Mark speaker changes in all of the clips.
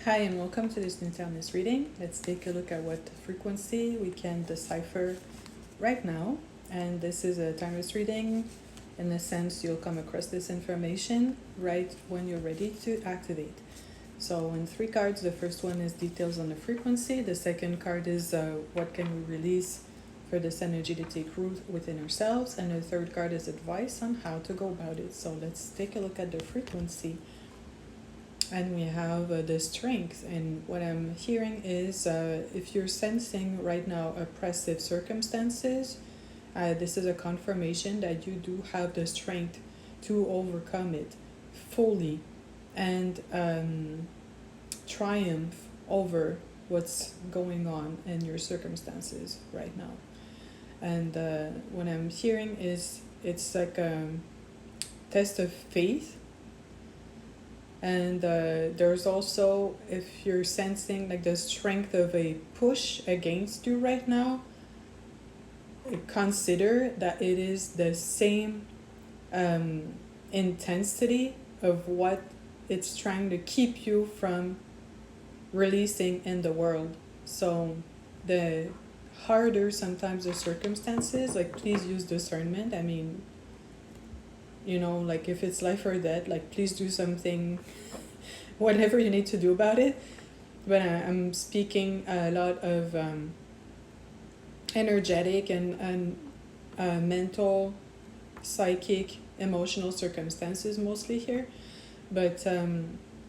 Speaker 1: Hi and welcome to this Newtowness reading. Let's take a look at what frequency we can decipher right now. And this is a timeless reading. In a sense, you'll come across this information right when you're ready to activate. So in 3 cards, the first one is details on the frequency. The second card is what can we release for this energy to take root within ourselves. And the third card is advice on how to go about it. So let's take a look at the frequency. And we have the strength, and what I'm hearing is if you're sensing right now oppressive circumstances, this is a confirmation that you do have the strength to overcome it fully and triumph over what's going on in your circumstances right now. And what I'm hearing is it's like a test of faith. And there's also, if you're sensing like the strength of a push against you right now, consider that it is the same intensity of what it's trying to keep you from releasing in the world. So the harder sometimes the circumstances, like please use discernment. I mean, you know, like if it's life or death, like please do something, whatever you need to do about it. But I'm speaking a lot of energetic and mental, psychic, emotional circumstances mostly here. But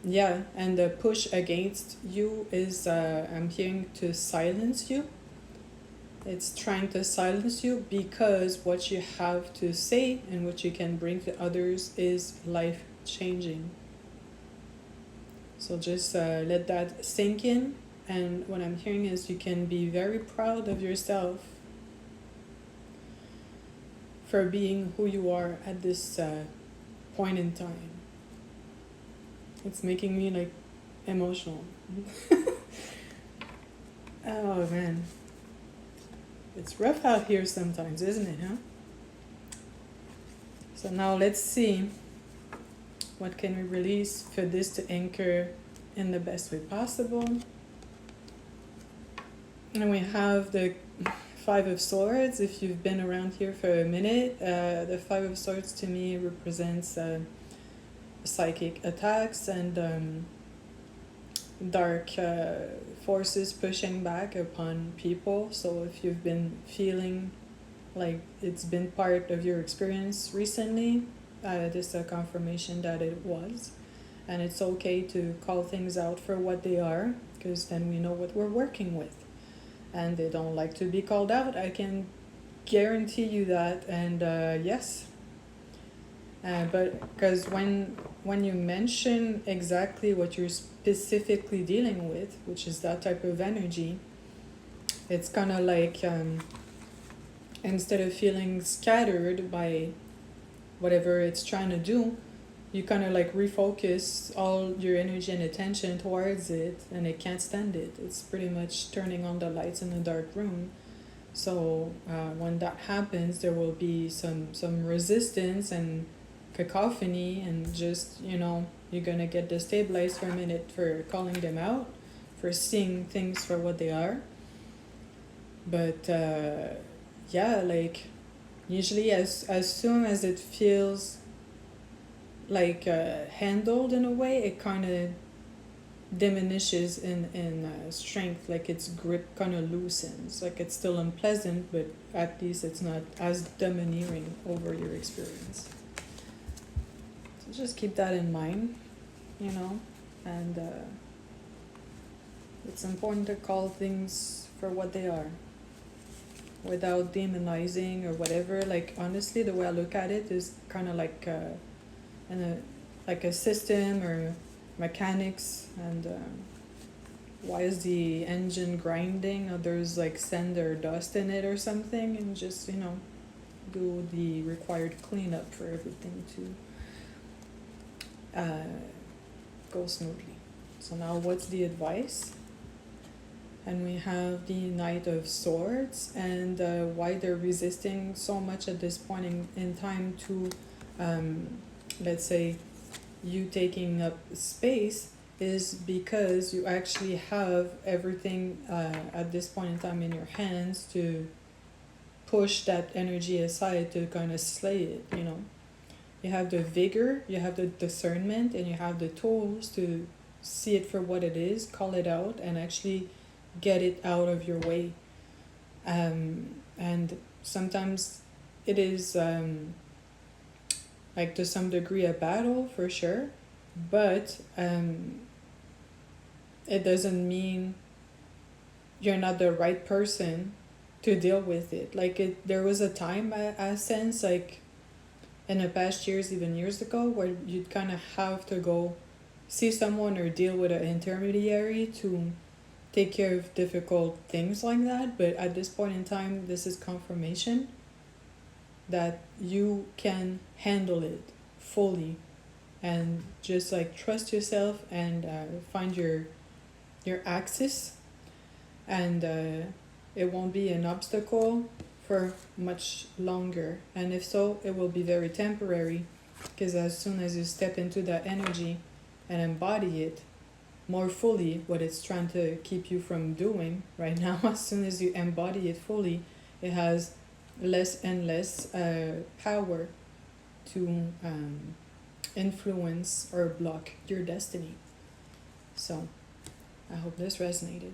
Speaker 1: yeah, and the push against you is I'm hearing to silence you. It's trying to silence you because what you have to say and what you can bring to others is life-changing. So just let that sink in. And what I'm hearing is you can be very proud of yourself for being who you are at this point in time. It's making me like emotional. Oh man. It's rough out here sometimes, isn't it, huh? So now let's see what can we release for this to anchor in the best way possible. And we have the 5 of Swords. If you've been around here for a minute, the 5 of Swords to me represents psychic attacks and dark forces pushing back upon people. So if you've been feeling like it's been part of your experience recently, this is a confirmation that it was. And it's okay to call things out for what they are, because then we know what we're working with. And they don't like to be called out, I can guarantee you that. And yes, but because when you mention exactly what you're specifically dealing with, which is that type of energy, it's kind of like instead of feeling scattered by whatever it's trying to do, you kind of like refocus all your energy and attention towards it, and it can't stand it. It's pretty much turning on the lights in a dark room. So when that happens, there will be some resistance and cacophony, and just, you know, you're gonna get destabilized for a minute for calling them out, for seeing things for what they are. But yeah, like usually as soon as it feels like handled in a way, it kind of diminishes in strength, like its grip kind of loosens. Like it's still unpleasant, but at least it's not as domineering over your experience. So just keep that in mind, you know, and it's important to call things for what they are without demonizing or whatever. Like honestly, the way I look at it is kind of like like a system or mechanics, and why is the engine grinding? Or there's like sand or dust in it or something, and just, you know, do the required cleanup for everything to go smoothly. So now what's the advice? And we have the Knight of Swords, and why they're resisting so much at this point in time to let's say you taking up space is because you actually have everything at this point in time in your hands to push that energy aside, to kind of slay it, you know. You have the vigor, you have the discernment, and you have the tools to see it for what it is, call it out, and actually get it out of your way. And sometimes it is like to some degree a battle for sure, but it doesn't mean you're not the right person to deal with it. Like there was a time I sense like in the past years, even years ago, where you'd kind of have to go see someone or deal with an intermediary to take care of difficult things like that. But at this point in time, this is confirmation that you can handle it fully, and just like trust yourself and find your axis, and it won't be an obstacle for much longer. And if so, it will be very temporary, because as soon as you step into that energy and embody it more fully, what it's trying to keep you from doing right now, as soon as you embody it fully, it has less and less power to influence or block your destiny. So I hope this resonated.